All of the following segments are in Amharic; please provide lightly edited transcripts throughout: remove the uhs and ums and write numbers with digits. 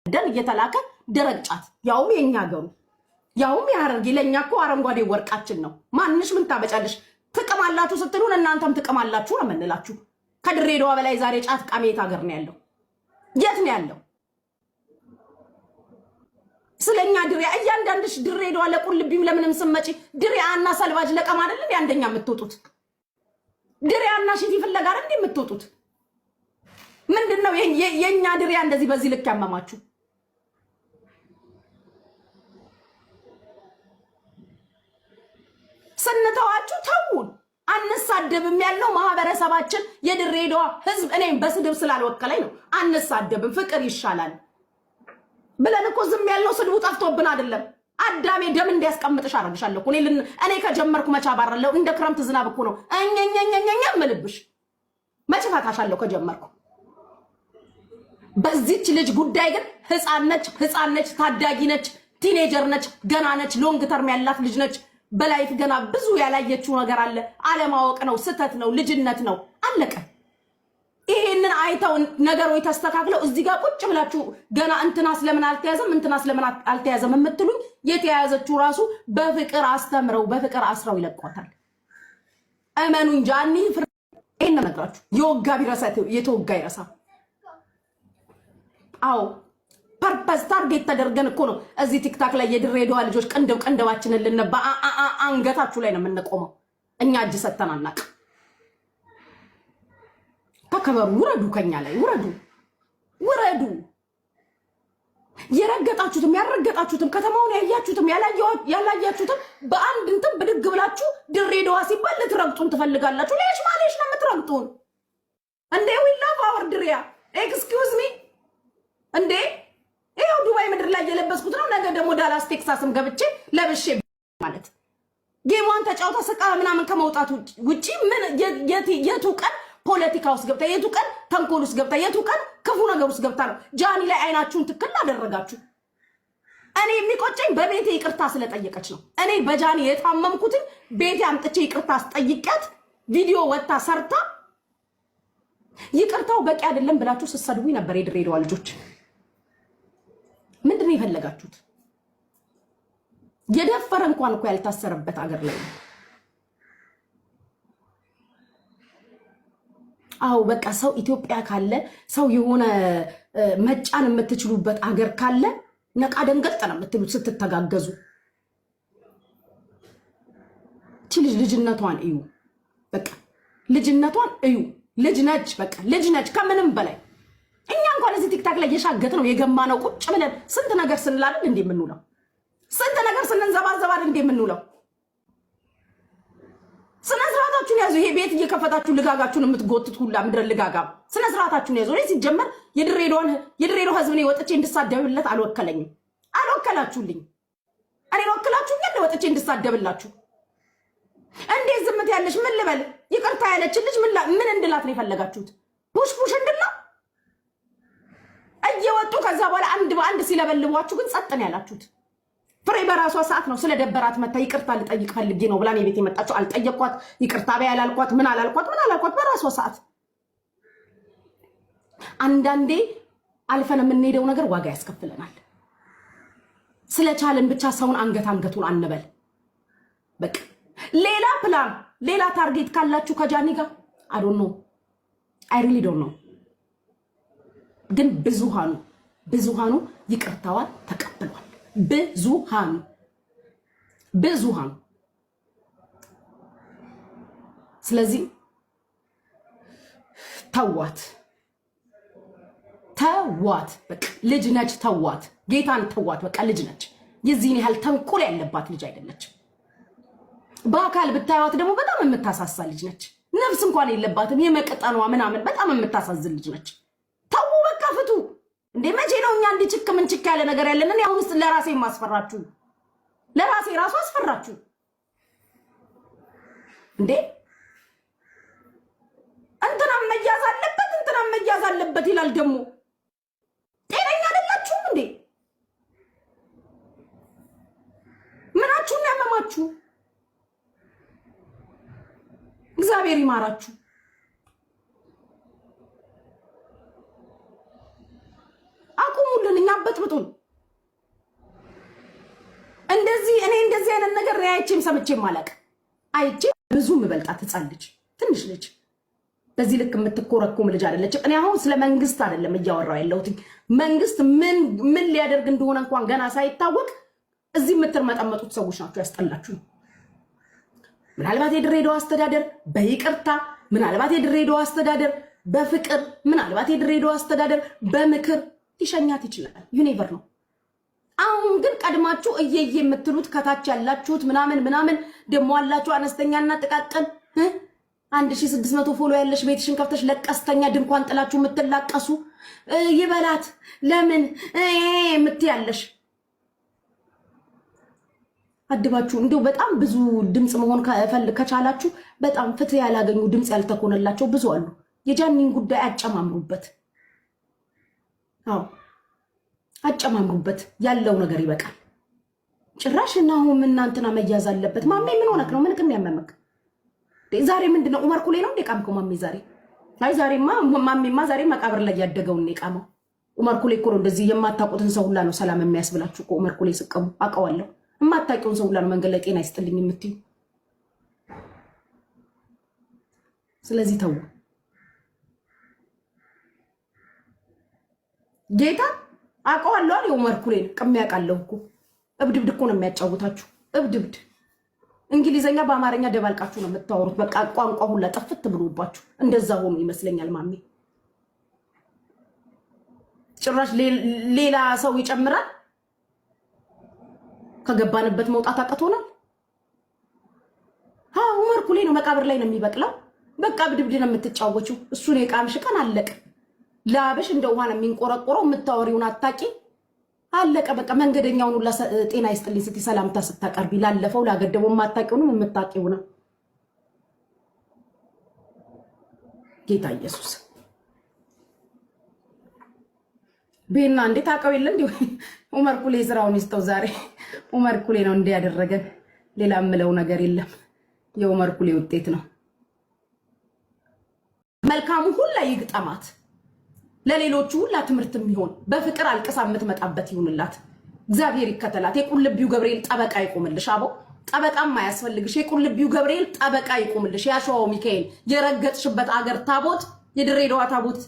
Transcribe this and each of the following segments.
ደን እየተላከ ደረጫት ያውም የኛ ሀገሩ ያውም ያረግ ለኛኮ አረንጓዴ ወርቃችን ነው ማንሽ ምን ታበጫለሽ ትቀማላችሁ ስትሉን እናንተም ትቀማላችሁ ነው መንላችሁ ከድሬዳዋ በላይ ዛሬ ጫት ቃሜት ሀገር ነው ያለው የት ነው ያለው ስለኛ ድሬያ እያንዳንድሽ ድሬዳዋ ለቁልቢም ለምንም ስመጪ ድሬያና ሰልባጅ ለቀማ አይደል ያንደኛ የምትወጡት ድሬያና ሽቲ ፍለጋ አይደል የምትወጡት ምንድነው የኛ ድሬያ እንደዚህ በዚህ ልክ ያመማችሁ ስንተዋችሁ ተውን አንሳደብም ያለው ማህበረሰባችን የድሬዳዋ ህዝብ እኔም በስድብ ስላልወከለኝ ነው አንሳደብም ፍቅር ይሻላል ብለን እኮ ዝም ያለው ስድቡ ጠፍቶብን አይደለም አዳሜ ደም እንዲያስቀምጥሽ አረጋሻለሁ እኔ ከጀመርኩ መቻ ባረለው እንደ ክረምት ዝናብ እኮ ነው እኛኛኛኛ መልብሽ መጭፋታሻለሁ ከጀመርኩ በዚህች ልጅ ጉዳይ ግን ህፃን ነች ታዳጊ ነች ቲኔጀር ነች ገና ነች ሎንግ ተርም ያላት ልጅ ነች በላይፍ ገና ብዙ ያላየችው ነገር አለ አለማወቅ ነው ስተት ነው ልጅነት ነው አለቀ ይሄንን አይተው ነገሮች ተስተካክለው እዚህ ጋር ቁጭ ብላችሁ ገና እንትናስ ለምን አልተያዘም የምትሉኝ የተያዘችው ራሱ በፍቅር አስተምረው በፍቅር አስረው ይለቋታል እመኑኝ ጃኒ ይሄን ነግራችሁ የወጋ ቢረሳት የተወጋ ይረሳ አው ፐርፐስ ታርጌት ተደርገን እኮ ነው እዚህ ቲክታክ ላይ የድሬዳዋ ልጆች ቀንደባችንን ልንባ አንገታችሁ ላይ ነው የምንቆመው እኛ እጅ ሰተናናቅ ተከበሩ ውረዱ ከኛ ላይ ውረዱ የረገጣችሁትም ያረገጣችሁትም ከተማውን ያያችሁትም ያላያችሁትም በአንድ እንትን ብድግ ብላችሁ ድሬዳዋ ሲባል ልትረግጡን ትፈልጋላችሁ ለሽ ማለሽ ነው የምትረግጡን እንዴ we love our ድሬያ excuse me እንዴ ይሄው ዱባይ ምድር ላይ የለበስኩት ነው ነገ ደግሞ ዳላስ ቴክሳስም ገብቼ ለብሼ ማለት ጌሟን ተጫውታ ስቃ ምናምን ከመውጣት ውጪ ምን የቱ ቀን ፖለቲካ ውስጥ ገብታ የቱ ቀን ተንኮል ውስጥ ገብታ የቱ ቀን ክፉ ነገር ውስጥ ገብታ ነው ጃኒ ላይ አይናችሁን ትክክል አደረጋችሁ እኔ የሚቆጨኝ በቤቴ ይቅርታ ስለጠየቀች ነው እኔ በጃኒ የታመምኩት ቤቴ አምጥቼ ይቅርታ አስጠይቀት ቪዲዮ ወጣ ሰርታ ይቅርታው በቂ አይደለም ብላችሁ ስትሰድቡኝ ነበር የድሬዳዋ ልጆች ምንድነው ይፈልጋችሁት የደፈረ እንኳን እኮ ያልታሰረበት ሀገር ላይ አው በቃ ሰው ኢትዮጵያ ካለ ሰው የሆነ መጫን የምትችሉበት ሀገር ካለ ነቃ ደንገጥ ነው የምትሉት ስትተጋገዙ ልጅነቷን እዩ በቃ ልጅነቷን እዩ ልጅ ነች በቃ ልጅ ነች ከምንም በላይ እኛ እንኳን እዚህ ቲክታክ ላይ የሻገት ነው የገማ ነው ቁጭ ብለን ስንት ነገር ስንላል እንዴ ምንውለው ስንት ነገር ስንንዘባዘባል እንዴ ምንውለው ስነ ስርዓታችሁን ያዙ ይሄ ቤት እየከፈታችሁ ልጋጋችሁን የምትጎትት ሁላ ምድረ ልጋጋ ስነ ስርዓታችሁን ያዙ እዚህ ሲጀመር የድሬዳዋ ህዝብ ነው ወጥቼ እንድሳደብለት አልወከላችሁልኝ እኔ ወክላችሁ ግን ወጥቼ እንድሳደብላችሁ እንዴ ዝምት ያለሽ ምን ልበል ይቅርታ ያለች ልጅ ምን እንድላት ነው የፈለጋችሁት ፑሽ እንድላ እየወጡ ከዛ በኋላ አንድ በአንድ ሲለበልቧችሁ ግን ጸጥ ነው ያላችሁት ፍሬ በራሷ ሰዓት ነው ስለደበራት መታ ይቅርታ ልጠይቅ ፈልጌ ነው ብላ ነው ቤት የመጣችው አልጠየቅኳት ይቅርታ በይ አላልኳት ምን አላልኳት በራሷ ሰዓት አንዳንዴ አልፈን የምንሄደው ነገር ዋጋ ያስከፍለናል ስለቻለን ብቻ ሰውን አንገቱን አንበል በቃ ሌላ ፕላን ሌላ ታርጌት ካላችሁ ከጃኒ ጋር I don't know I really don't know ግን ብዙሃኑ ይቅርታዋን ተቀብሏል ብዙሃኑ ስለዚህ ተዋት በቃ ልጅ ነች ተዋት ጌታን ተዋት በቃ ልጅ ነች የዚህን ያህል ተንኮል ያለባት ልጅ አይደለች በአካል ብታዩት ደግሞ በጣም የምታሳሳ ልጅ ነች ነፍስ እንኳን የለባትም የመቀጣኗ ምናምን በጣም የምታሳዝን ልጅ ነች ተው በቃ ፍቱ እንዴ መቼ ነው እኛ እንዲ ችክ ያለ ነገር ያለን እኔ አሁንስ ለራሴ ማስፈራችሁ ለራሴ ራሱ አስፈራችሁ እንዴ እንትና መያዝ አለበት ይላል ደግሞ ጤነኛ አይደላችሁም እንዴ ምናችሁን ያመማችሁ እግዚአብሔር ይማራችሁ አቁሙልን እኛ አትበጥብጡን። እንደዚህ እኔ እንደዚህ አይነት ነገር አይቼም ሰምቼም ማለቅ አይቼ ብዙ ምበልጣት ህፃን ልጅ ትንሽ ልጅ በዚህ ልክ የምትኮረኩም ልጅ አይደለችም። እኔ አሁን ስለ መንግስት አይደለም እያወራው ያለሁት። መንግስት ምን ሊያደርግ እንደሆነ እንኳን ገና ሳይታወቅ እዚህ የምትርመጠመጡት ሰዎች ናቸው ያስጠላችሁ። ምናልባት የድሬዳዋ አስተዳደር በይቅርታ፣ ምናልባት የድሬዳዋ አስተዳደር በፍቅር፣ ምናልባት የድሬዳዋ አስተዳደር በምክር ሊሸኛት ይችላል። ዩኒቨር ነው። አሁን ግን ቀድማችሁ እየየ የምትሉት ከታች ያላችሁት ምናምን ደሞ አላችሁ አነስተኛና ጥቃቅን 1600 ፎሎ ያለሽ ቤትሽን ከፍተሽ ለቀስተኛ ድንኳን ጥላችሁ የምትላቀሱ ይበላት ለምን የምትያለሽ አድባችሁ እንደው በጣም ብዙ ድምጽ መሆን ከቻላችሁ በጣም ፍትህ ያላገኙ ድምጽ ያልተኮነላቸው ብዙ አሉ። የጃኒን ጉዳይ አጨማምሩበት። አዎ አጨማምሩበት። ያለው ነገር ይበቃል። ጭራሽ እና አሁን እናንተና መያዝ አለበት። ማሜ ምን ሆነክ ነው? ምን ግን ያመመክ ዛሬ? ምንድነው ኡመር ኩሌ ነው እንደቃምከው? ማሜ ዛሬ አይ ዛሬማ ማሜማ ዛሬ መቃብር ላይ ያደገው ነው የቃመው። ኡመር ኩሌ እኮ ነው እንደዚህ የማታውቁትን ሰው ሁላ ነው ሰላም የሚያስብላችሁ እኮ ኡመር ኩሌ ስቀሙ አውቀዋለሁ። የማታውቂውን ሰው ሁላ ነው መንገድ ላይ ጤና ይስጥልኝ የምትዩ። ስለዚህ ተው ጌታ አውቀዋለሁ አለ ኡመር ኩሌን ቅም ያውቃለሁ እኮ። እብድብድ እኮ ነው የሚያጫውታችሁ እብድብድ። እንግሊዘኛ በአማርኛ ደባልቃችሁ ነው የምታወሩት። በቃ ቋንቋ ሁላ ጠፍት ብሎባችሁ እንደዛ ሆኖ ይመስለኛል። ማሜ ጭራሽ ሌላ ሰው ይጨምራል። ከገባንበት መውጣት አቅቶናል። ኡመር ኩሌ ነው መቃብር ላይ ነው የሚበቅለው። በቃ እብድብድ ነው የምትጫወቹው። እሱን የቃምሽ ቀን አለቀ። ላብሽ እንደ ውሃ ነው የሚንቆረቆረው። የምታወሪውን አታቂ አለቀ በቃ። መንገደኛውን ሁላ ጤና ይስጥልኝ ስትይ ሰላምታ ስታቀርቢ ላለፈው ላገደበው የማታቂውንም የምታቂው ነው። ጌታ ኢየሱስ ቤና እንዴት አቀው የለ እንዴ? ኡመር ኩሌ ስራውን ይስተው። ዛሬ ኡመር ኩሌ ነው እንዲያደረገን። ሌላ ምለው ነገር የለም። የኡመር ኩሌ ውጤት ነው። መልካሙ ሁላ ይግጠማት። ለሌሎቹ ሁላ ትምህርት የሚሆን በፍቅር አልቅሳ የምትመጣበት ይሁንላት። እግዚአብሔር ይከተላት። የቁልቢው ገብርኤል ጠበቃ ይቆምልሽ። አቦ ጠበቃም ማያስፈልግሽ። የቁልቢው ገብርኤል ጠበቃ ይቆምልሽ። ያሸዋው ሚካኤል የረገጥሽበት አገር ታቦት፣ የድሬዳዋ ታቦት፣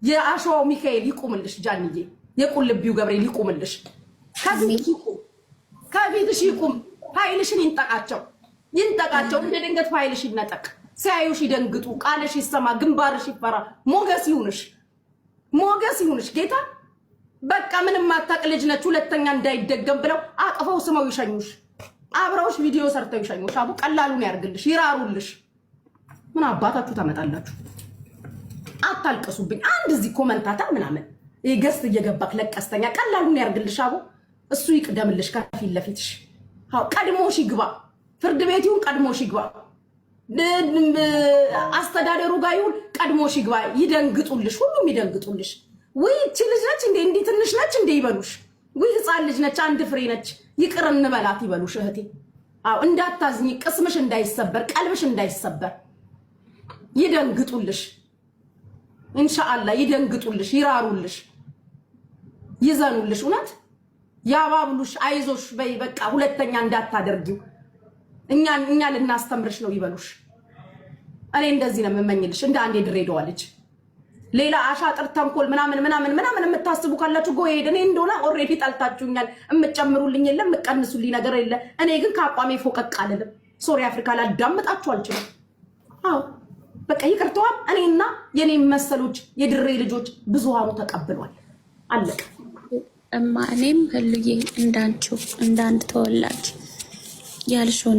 የአሸዋው ሚካኤል ይቆምልሽ። ጃንዬ የቁልቢው ገብርኤል ይቆምልሽ። ከፊትሽ ይቁም። ፋይልሽን ይንጠቃቸው። እንደ ድንገት ፋይልሽ ይነጠቅ። ሲያዩሽ ይደንግጡ። ቃልሽ ይሰማ። ግንባርሽ ይፈራ። ሞገስ ይሁንሽ ጌታ። በቃ ምንም ማታቅ ልጅ ነች። ሁለተኛ እንዳይደገም ብለው አቅፈው ስመው ይሸኙሽ። አብረውሽ ቪዲዮ ሰርተው ይሸኙሽ። አቡ ቀላሉን ያርግልሽ፣ ይራሩልሽ። ምን አባታችሁ ታመጣላችሁ? አታልቀሱብኝ። አንድ እዚህ ኮመንታተር ምናምን ገስት እየገባክ ለቀስተኛ ቀላሉን ያርግልሽ። አቡ እሱ ይቅደምልሽ ከፊት ለፊትሽ። ቀድሞሽ ይግባ። ፍርድ ቤት ይሁን ቀድሞሽ ይግባ። አስተዳደሩ ጋር ይሁን ቀድሞሽ ይግባ። ይደንግጡልሽ፣ ሁሉም ይደንግጡልሽ። ወይ እቺ ልጅ ነች እንዴ? እንዲህ ትንሽ ነች እንዴ ይበሉሽ። ወይ ህፃን ልጅ ነች፣ አንድ ፍሬ ነች፣ ይቅር እንበላት ይበሉሽ። እህቴ እንዳታዝኝ፣ ቅስምሽ እንዳይሰበር፣ ቀልብሽ እንዳይሰበር። ይደንግጡልሽ፣ ኢንሻአላህ ይደንግጡልሽ፣ ይራሩልሽ፣ ይዘኑልሽ፣ እውነት ያባብሉሽ። አይዞሽ በይ በቃ ሁለተኛ እንዳታደርጊው፣ እኛ ልናስተምርሽ ነው ይበሉሽ። እኔ እንደዚህ ነው የምመኝልሽ እንደ አንድ የድሬዳዋ ልጅ። ሌላ አሻጥር ተንኮል ምናምን የምታስቡ ካላችሁ ጎ ሄድ። እኔ እንደሆነ ኦሬዲ ጠልታችሁኛል። የምትጨምሩልኝ የለም፣ የምትቀንሱልኝ ነገር የለ። እኔ ግን ከአቋሜ ፎቀቅ አልልም። ሶሪ አፍሪካ ላዳምጣችሁ አልችልም። አዎ በቃ ይቅርተዋል። እኔና የኔ መሰሎች የድሬ ልጆች ብዙሃኑ ተቀብሏል። አለቀ። እማ እኔም ህልዬ እንዳንቺው እንዳንድ ተወላጅ ያልሽውን